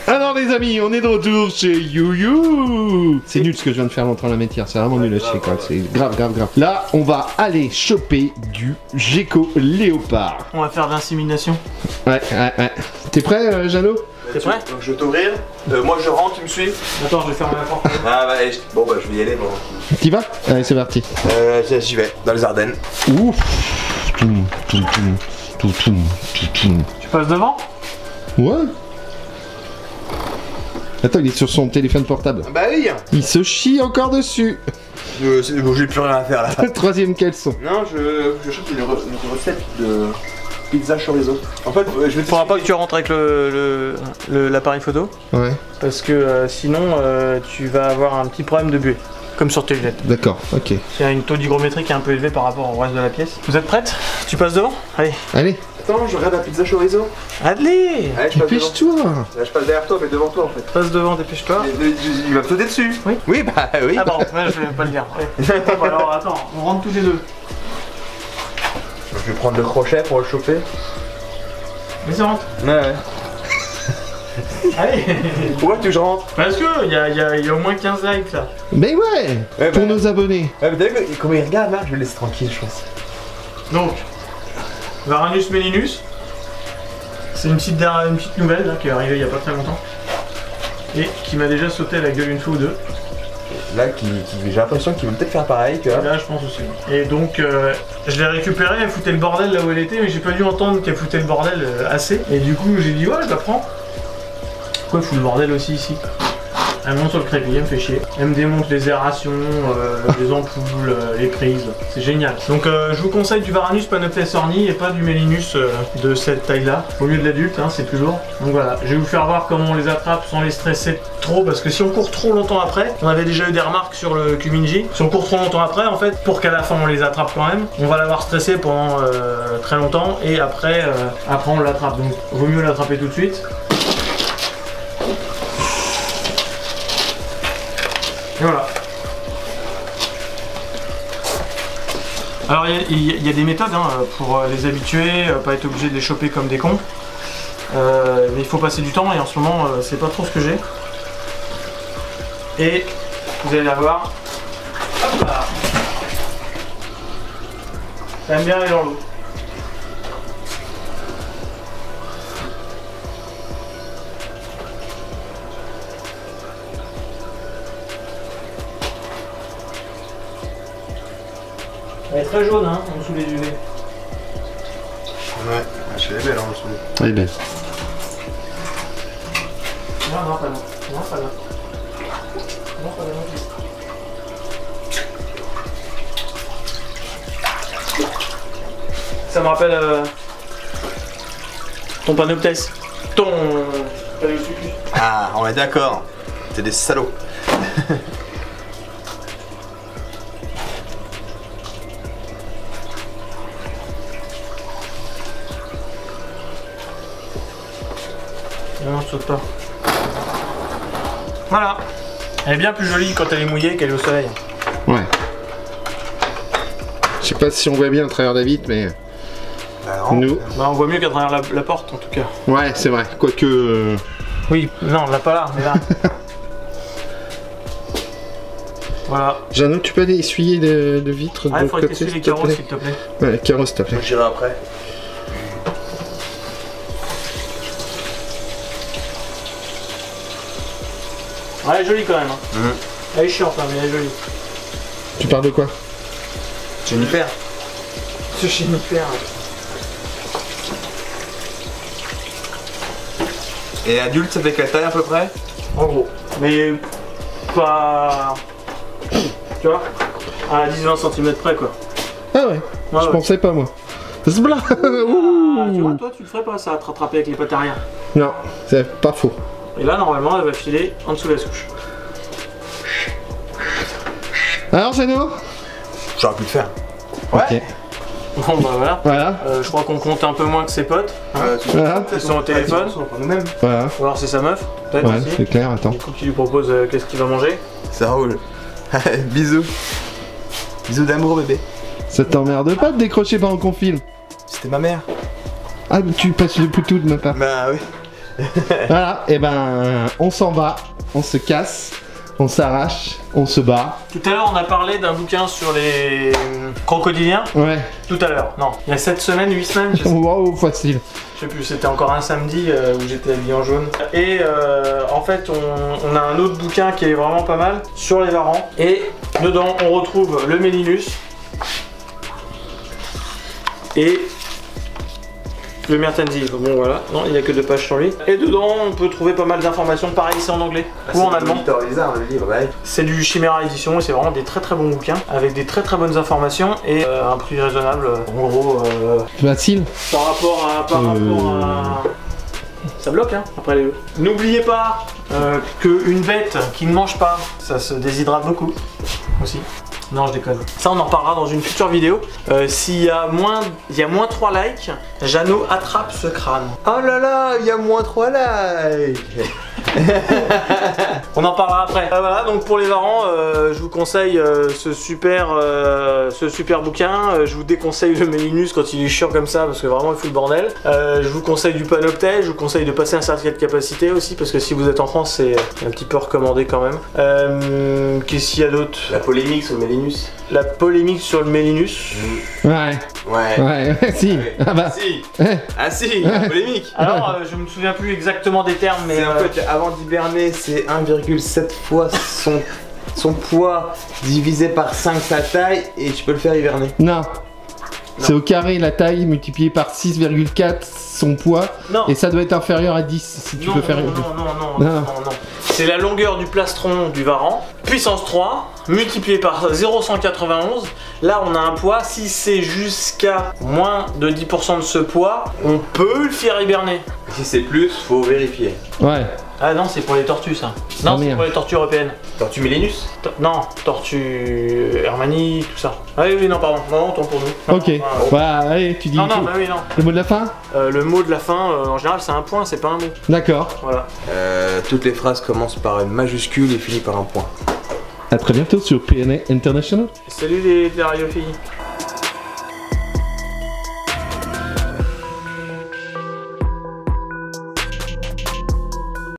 Alors les amis, on est de retour chez You. C'est nul ce que je viens de faire l'entrée en la matière, c'est vraiment nul à chier quoi, c'est grave. Là, on va aller choper du gecko léopard. On va faire de l'insémination. Ouais. T'es prêt, Jeannot? T'es prêt? Donc je vais t'ouvrir. Moi je rentre, tu me suis. Attends, je vais fermer la porte. Ah bah, bon bah je vais y aller. Bon. T'y vas? Allez, c'est parti. J'y vais, dans les Ardennes. Ouf. Tu passes devant? Ouais. Attends, il est sur son téléphone portable. Bah oui. Il se chie encore dessus. Bon, j'ai plus rien à faire là. Troisième caleçon. Non, je cherche une recette de pizza chorizo. En fait, je vais te Faudra pas que tu rentres avec l'appareil photo. Ouais. Parce que sinon, tu vas avoir un petit problème de buée. Comme sur tes lunettes. D'accord, ok. Il y a une taux d'hygrométrie qui est un peu élevée par rapport au reste de la pièce. Vous êtes prête? Tu passes devant? Allez. Allez. Attends, je regarde la pizza chorizo. Allez. Allez, je passe devant. Dépêche-toi. Là, je passe derrière toi, mais devant toi en fait. Passe devant, dépêche-toi. Il va me sauter dessus. Oui. Oui, bah oui. Ah bon, ouais, je vais pas le dire. Ouais. Bon, alors attends, on rentre tous les deux. Je vais prendre le crochet pour le choper. Vas-y, rentre. Ouais. Allez. Pourquoi tu veux que je rentre? Parce que il y a au moins 15 likes là. Mais ouais, pour nos abonnés. Ouais, mais t'as vu comment il regarde là? Je vais le laisser tranquille, je pense. Donc, Varanus Mellinus, c'est une petite nouvelle là, qui est arrivée il y a pas très longtemps. Et qui m'a déjà sauté à la gueule une fois ou deux. Là, j'ai l'impression qu'il veut peut-être faire pareil, tu vois. Là, je pense aussi. Et donc, je l'ai récupérée, elle foutait le bordel là où elle était, mais j'ai pas dû entendre qu'elle foutait le bordel assez. Et du coup, j'ai dit, ouais, je la prends. Pourquoi elle fout le bordel aussi ici? Elle monte sur le crépier, elle me fait chier. Elle me démonte les aérations, les ampoules, les prises. C'est génial. Donc je vous conseille du Varanus Panoptes orni et pas du Mellinus de cette taille-là. Au mieux de l'adulte, hein, c'est toujours. Donc voilà, je vais vous faire voir comment on les attrape sans les stresser trop. Parce que si on court trop longtemps après, on avait déjà eu des remarques sur le Kuminji. Si on court trop longtemps après, en fait, pour qu'à la fin on les attrape quand même, on va l'avoir stressé pendant très longtemps. Et après on l'attrape. Donc vaut mieux l'attraper tout de suite. Et voilà. Alors il y a des méthodes hein, pour les habituer, pas être obligé de les choper comme des cons. Mais il faut passer du temps et en ce moment c'est pas trop ce que j'ai. Et vous allez la voir. Hop là. Ça aime bien aller dans l'eau. Elle est très jaune hein, en dessous des UV. Ouais, elle est belle en dessous. Elle est belle. Non, pas là. Non, pas là. Non, pas là non plus. Ça me rappelle ton Panoptes. Ton Paléosucus. Ah, on est d'accord. T'es des salauds. Non, je saute pas. Voilà. Elle est bien plus jolie quand elle est mouillée qu'elle est au soleil. Ouais. Je sais pas si on voit bien à travers la vitre, mais nous. Bah, on voit mieux qu'à travers la porte en tout cas. Ouais, c'est vrai. Quoique. Oui, non, on l'a pas là, mais là. Voilà. Jeannot, tu peux aller essuyer le vitre de Ah, il l'autre faudrait côté, t'essuyer les s'il te carreaux plaît. s'il te plaît. Ouais, carreaux, s'il te plaît. Moi j'irai après. Ah, elle est jolie quand même. Hein. Elle est chiante, hein, mais elle est jolie. Tu parles de quoi? Jennifer. Ce Jennifer. Et adulte, ça fait quelle taille à peu près? En gros. Mais pas. Tu vois? À 10-20 cm près quoi. Ah ouais, je pensais pas moi. Zbla. Ah, tu vois, toi tu le ferais pas ça, à te rattraper avec les pattes arrière. Non, c'est pas faux. Et là normalement elle va filer en dessous de la souche. Alors Jeannot? J'aurais pu le faire. Ok. Bon bah voilà. Voilà. Je crois qu'on compte un peu moins que ses potes. Voilà. Ils sont au téléphone. nous-mêmes. Voilà. Ou alors c'est sa meuf, peut-être Ouais, aussi. c'est clair, attends. Du coup tu lui proposes qu'est-ce qu'il va manger. Ça roule. Bisous. Bisous d'amour bébé. Ça t'emmerde pas de décrocher pendant qu'on filme? C'était ma mère. Ah, tu passes le poutou de ma part. Bah oui. Voilà, et ben on s'en va, on se casse, on s'arrache, on se bat. Tout à l'heure, on a parlé d'un bouquin sur les crocodiliens. Ouais. Tout à l'heure, non, il y a 7 semaines, 8 semaines, je sais, Waouh, facile. je sais plus, c'était encore un samedi où j'étais habillé en jaune. Et en fait, on a un autre bouquin qui est vraiment pas mal sur les varans. Et dedans, on retrouve le Mélinus et le Mertensil. Bon voilà, non, il n'y a que 2 pages sur lui. Et dedans, on peut trouver pas mal d'informations. Pareil, c'est en anglais ou en allemand. Le livre, ouais. C'est du Chimera Édition et c'est vraiment des très très bons bouquins avec des très très bonnes informations et un prix raisonnable. En gros, Facile. par rapport à... Ça bloque hein, après les jeux. N'oubliez pas qu'une bête qui ne mange pas, ça se déshydrate beaucoup aussi. Non, je déconne. Ça, on en reparlera dans une future vidéo. S'il y a moins 3 likes, Jeannot attrape ce crâne. Oh là là, il y a moins 3 likes. On en parlera après. Voilà, donc pour les varans, je vous conseille ce super bouquin. Je vous déconseille le Mélinus quand il est chiant comme ça parce que vraiment il fout le bordel. Je vous conseille du Panoptel. Je vous conseille de passer un certificat de capacité aussi parce que si vous êtes en France, c'est un petit peu recommandé quand même. Qu'est-ce qu'il y a d'autre? La polémique sur le Mélinus. La polémique sur le Mélinus. Ouais. Ouais, si. Ah bah. Si. Ouais. Ah si, la polémique. Alors, je me souviens plus exactement des termes, mais Mais en fait, avant d'hiberner, c'est 1,7 fois son poids divisé par 5 sa taille et tu peux le faire hiberner. Non. C'est au carré la taille multipliée par 6,4 son poids. non. Et ça doit être inférieur à 10 si tu Non, peux faire. non. C'est la longueur du plastron du varan, puissance 3, multiplié par 0,191. Là, on a un poids. Si c'est jusqu'à moins de 10% de ce poids, on peut le faire hiberner. Si c'est plus, faut vérifier. Ouais. Ah non, c'est pour les tortues ça. Non, c'est merde. pour les tortues européennes. Tortue Mélinus. Non, tortues Hermanie, tout ça. Ah oui, non, pardon. Non, autant pour nous. Non, Ok. Bah, allez, tu dis. Non, bah oui, non. Le mot de la fin? Le mot de la fin, en général, c'est un point, c'est pas un mot. D'accord. Voilà. Toutes les phrases commencent par une majuscule et finissent par un point. À très bientôt sur PNA International. Salut les radiophiles.